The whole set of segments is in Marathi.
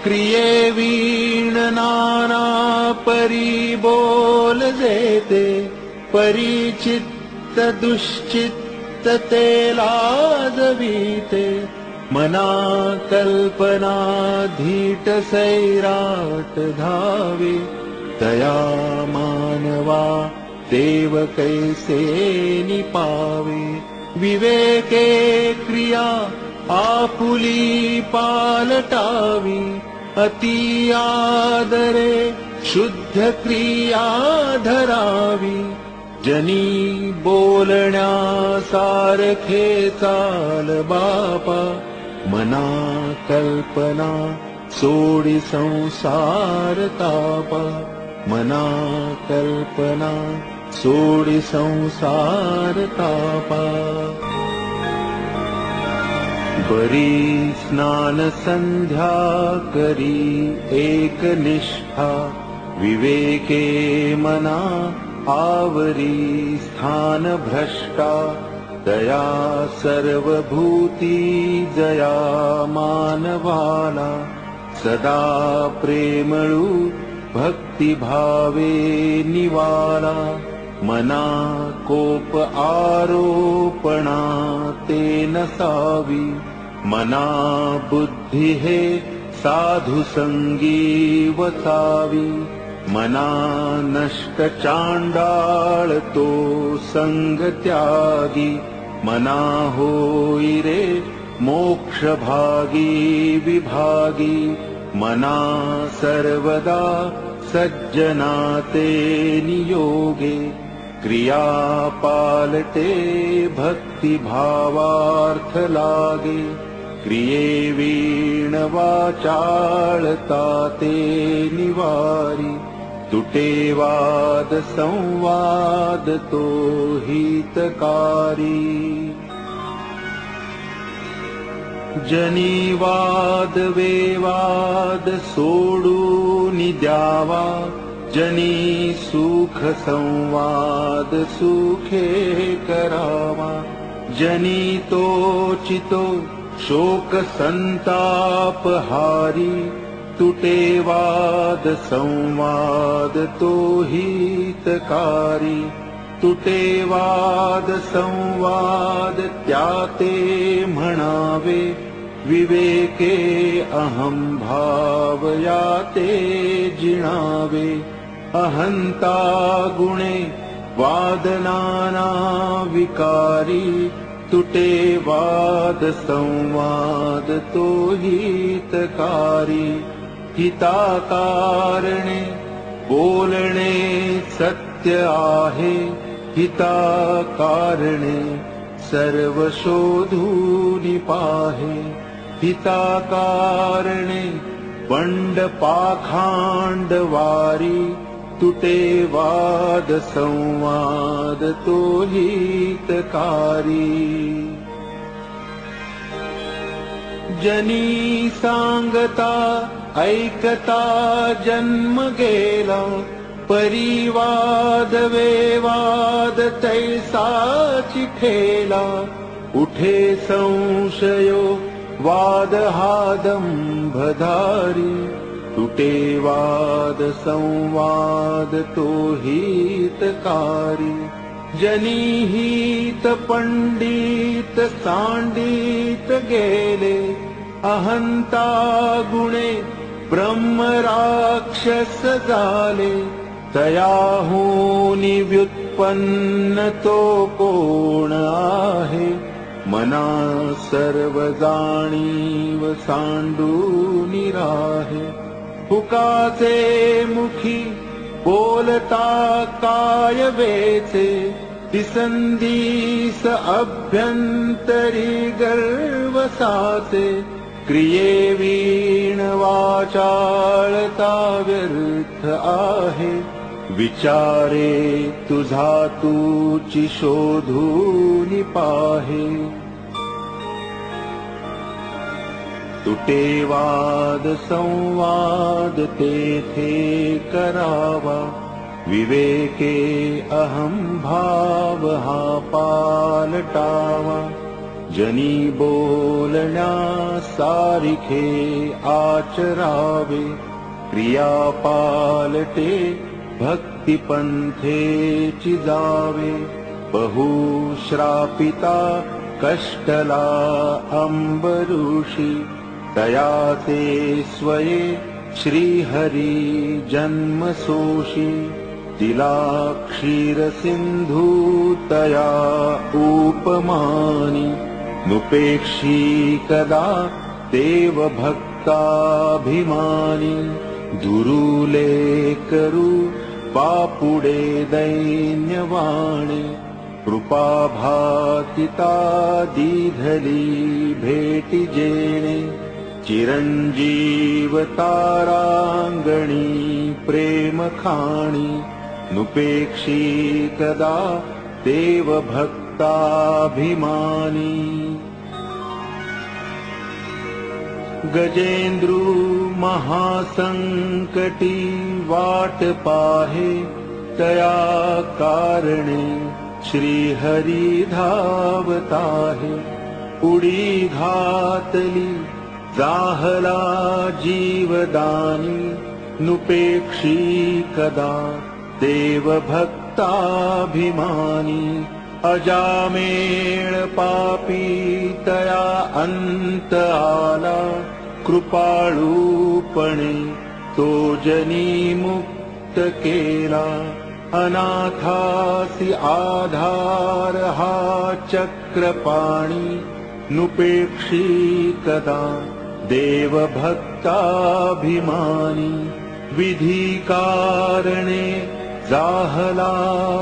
क्रियेवीण नाना परी बोल जेते, परिचित्त दुश्चित्त ते लाजवीते, मना कल्पना धीट सैराट धावे, दया मानवा देव कैसे निपावे, विवेके क्रिया आपुली पालटावी, अति आदरे शुद्ध क्रिया धरावी, जनी बोलण्या सारखे चाल बापा, मना कल्पना सोडी संसार तापा, मना कल्पना सोडी संसार तापा। बरी स्नान संध्या करी एक निष्ठा, विवेके मना आवरी स्थान भ्रष्टा, दया सर्वभूती जया मानवाला, सदा प्रेमळू भक्ती भावे निवाला, मना कोप आरोपणा ते नसावी, मना बुद्धी हे साधु संगी वसावी, मना नष्ट चांडाळ तो संग त्यागी, मना होई रे मोक्ष भागी विभागी, मना सर्वदा सज्जना ते नियोगे, क्रिया पालटे भक्ति भावार्थ लागे, क्रियेवीण वाचाळता ते निवारी, तुटे वाद संवाद तो हितकारी, जनी वाद वेवाद सोडून द्यावा, जनी सुख संवाद सुखे करावा, जनी तोचितो शोक संताप हारी, तुटे वाद संवाद तो हितकारी, तुटे वाद संवाद त्याते म्हणावे, विवेके अहं भाव याते जिणावे, अहंता गुणे वाद नाना विकारी, तुटे वाद संवाद तो हितकारी, हिताकारणे बोलणे सत्य आहे, हिताकारणे सर्व शोधूनि पाहे, हिताकारणे बंड पाखांड वारी, तुटे वाद संवाद तो हितकारी, जनी सांगता ऐकता जन्म गेला, परिवाद वेवाद तैसाची ठेला, उठे संशयो वाद हा दंभधारी, तुटे वाद संवाद तो हितकारी, जनी हित पंडित सांडित गेले, अहंता गुणे ब्रह्म राक्षस झाले, तयाहुनी व्युत्पन्न तो कोण आहे, मना सर्व जाणीव सांडूनि राहे, हुकाचे मुखी बोलता काय वेचे, दिसंदीस अभ्यंतरी गर्व साचे, क्रियेवीण वाचाळता व्यर्थ आहे, विचारे तुझा तूची शोधूनि पाहे, तुटे वाद संवाद तेथे करावा, विवेके अहं भाव हा पालटावा, जनी बोलण्या सारिखे आचरावे, क्रिया पालटे भक्ति पंथेची जावे। बहुश्रापिता कष्टला अंबरुषी, तया ते स्वये श्रीहरी जन्म सोशी। तिला क्षीर सिंधू तया उपमानी, नुपेक्षी कदा देव भक्ताभिमानी। दुरुले करू पापुडे दैन्यवाणी, कृपा भातिता दीधली भेटी जेणे। चिरंजीव तारांगणी प्रेम खाणी, नुपेक्षी कदा देव भक्ताभिमानी। गजेंद्रू महासंकटी वाट पाहे, तया कारणे श्रीहरी धावताहे। उडी घातली जाहला जीवदानी, नुपेक्षी कदा देव भक्ताभिमानी। अजामेळ पापी तया अंत आला, कृपाळूपणे तो जनी मुक्त केला। अनाथासी आधार हा चक्रपाणी, नुपेक्षी कदा देव भक्ताभिमानी। विधी कारणे जाहला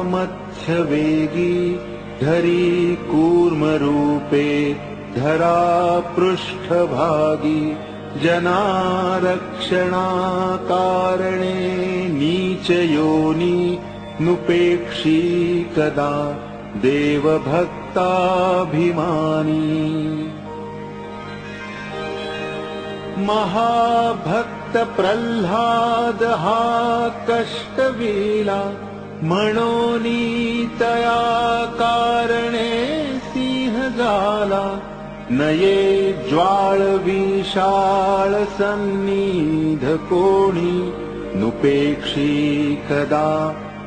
मत्स्यवेगी, धरी कूर्म रूपे धरा पृष्ठभागी। जनारक्षणा कारणे नीच योनी, नुपेक्षी कदा देव भक्ताभिमानी। महाभक्त प्रल्हाद हा कष्टविला, म्हणोनी तया कारणे सिंह झाला। नये ज्वाळ विशाळ सन्निध कोणी, नुपेक्षी कदा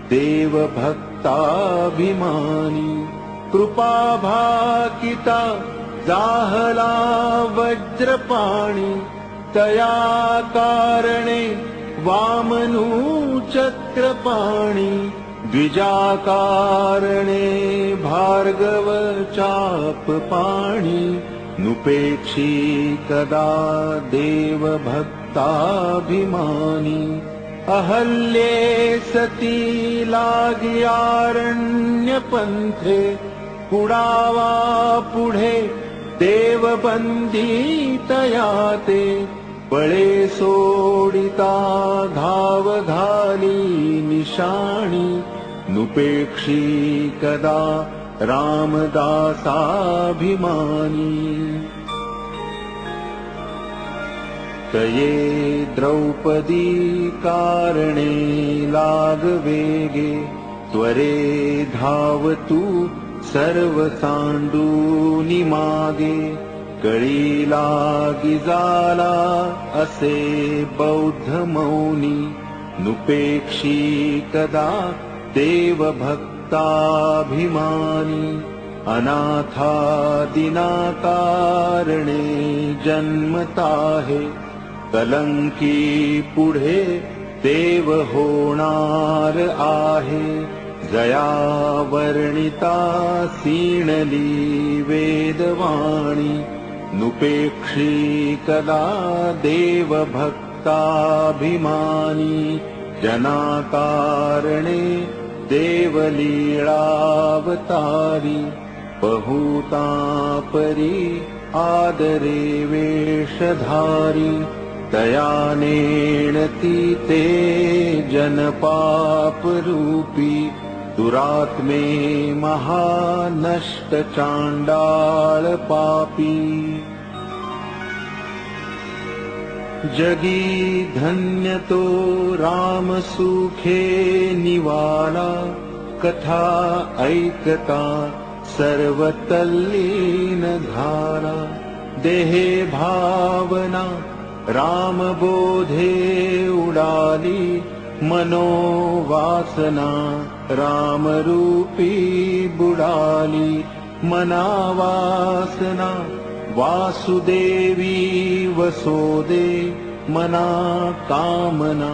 देव भक्ताभिमानी। कृपा भाकिता जाहला वज्रपाणी, तया कारणे वामनू चक्रपाणी। द्विजाकारणे भार्गव चापपाणी, नुपेक्षी कदा देव भक्ताभिमानी। अहल्ये सती लाग्यारण्य पंथे, पुडावा पुढे देवबंदी तया ते। बळे सोडिता धाव घाली निशाणी, नुपेक्षी कदा रामदासाभिमानी। तये द्रौपदी कारणे लागवेगे, त्वरे धावतु सर्व सांडूनि मागे। कळी लागी जाला असे बौद्ध मौनी, नुपेक्षी कदा देव भक्ताभिमानी। अनाथादिना कारणे जन्मताहे, कलंकी पुढे देव होणार आहे। जया वर्णिता सीणली वेदवाणी, नुपेक्षी कदा देव भक्ताभिमानी। जनाकारणे देवलीळावतारी, बहुता परी आदरे वेशधारी। तया नेणती ते जनपाप रूपी, दुरात्मे महानष्ट चांडाळ पापी। जगी धन्य तो राम सुखे निवाला, कथा ऐकता सर्वतल्लीन धारा। देहे भावना रामबोधे उडाली, मनोवासना रामरूपी बुडाली। मनावासना वासुदेवी वसोदे, मना कामना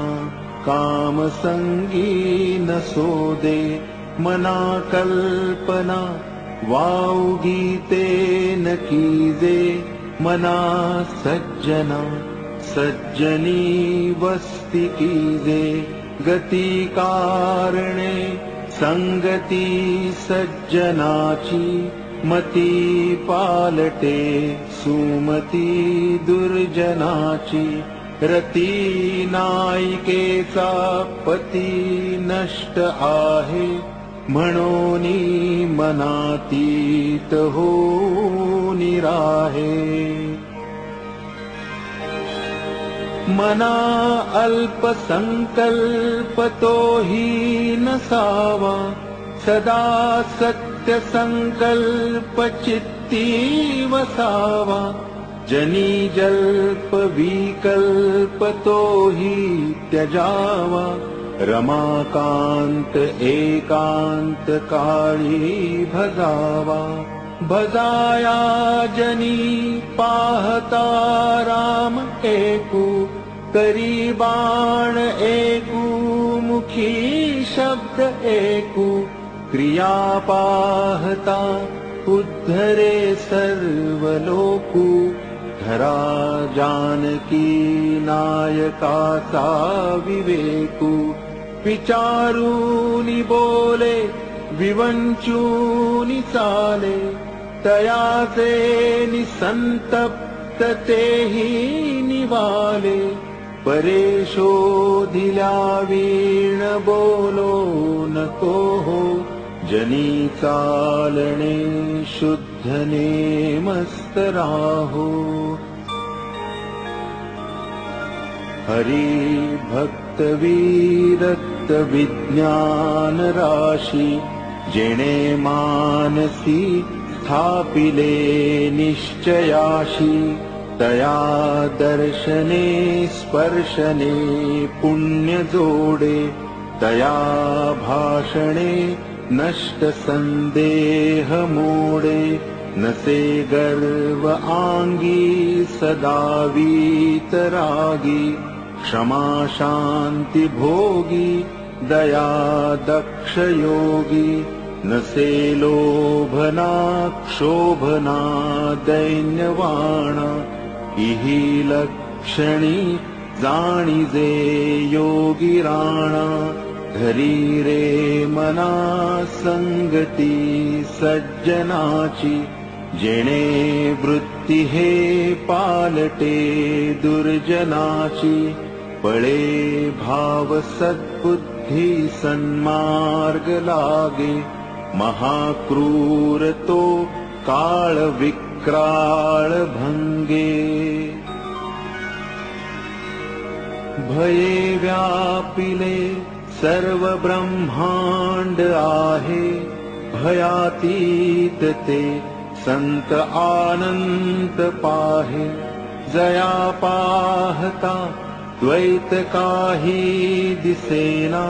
कामसंगी नसोदे। मना कल्पना वावगीते न कीजे, मना सज्जना सज्जनी वस्ती कीजे। गती कारणे संगती सज्जनाची, मती पालटे सुमती दुर्जनाची। रती नायिकेचा पती नष्ट आहे, म्हणोनी मनातीत होऊन राहे। मना अल्प संकल्प तोही नसावा, सदा सत्य संकल्प चित्ती वसावा। जनी जल्प विकल्प तोही त्यजावा, रमाकांत एकांत काळी भजावा। भजाया जनी पाहता राम एकू, करी बाण एकू मुखी शब्द एकू। क्रिया पाहता उद्धरे सर्व लोकू, धरा जानकी नायकाचा विवेकू। विचारूनी बोले विवंचूनी चाले, तयाचे निसंतप्त तेही निवाले। परे शोधिल्या वीण बोलो नको हो, जनी चालणे शुद्ध नेमस्त राहो। हरी भक्त विरक्त विज्ञान राशी, जेणे मानसी स्थापिले निश्चयाशी। तया दर्शने स्पर्शने पुण्य जोडे, तया भाषणे नष्ट संदेह मोडे। नसे गर्व आंगी सदा वीतरागी, क्षमा शांती भोगी दया दक्ष योगी। नसे लोभना क्षोभना दैन्यवाणा, इही लक्षणी जाणीजे योगी राणा। धरी रे मना संगती सज्जनाची, जेणे वृत्ती हे पालटे दुर्जनाची। पळे भाव सद्बुद्धी सन्मार्ग लागे, महाक्रूर तो काळ विक्राळ भंगे। भये व्यापिले सर्व ब्रह्मांड आहे, भयातीत ते संत आनंद पाहे। जया पाहता द्वैत काही दिसेना,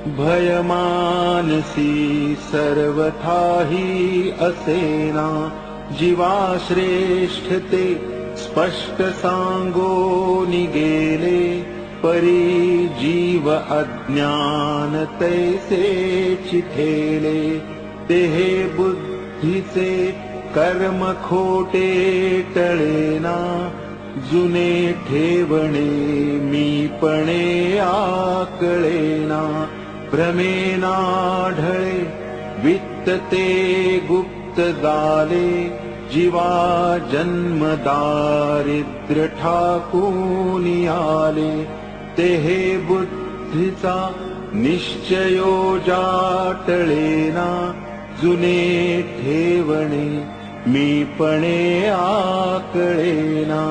भय मानसी सर्वथाही असेना। जीवा श्रेष्ठ ते स्पष्ट सांगो निगेले, परी जीव अज्ञान तैसे चिठेले। तेहे बुद्धीचे कर्म खोटे टळेना, जुने ठेवणे मीपणे आकळेना। भ्रमेना ढळे वित्त ते गुप्त जाले, जीवा जन्म दारिद्र्य ठाकूनी आले। तेहे बुद्धीचा निश्चयो जाटळेना, जुने ठेवणे मीपणे आकळेना।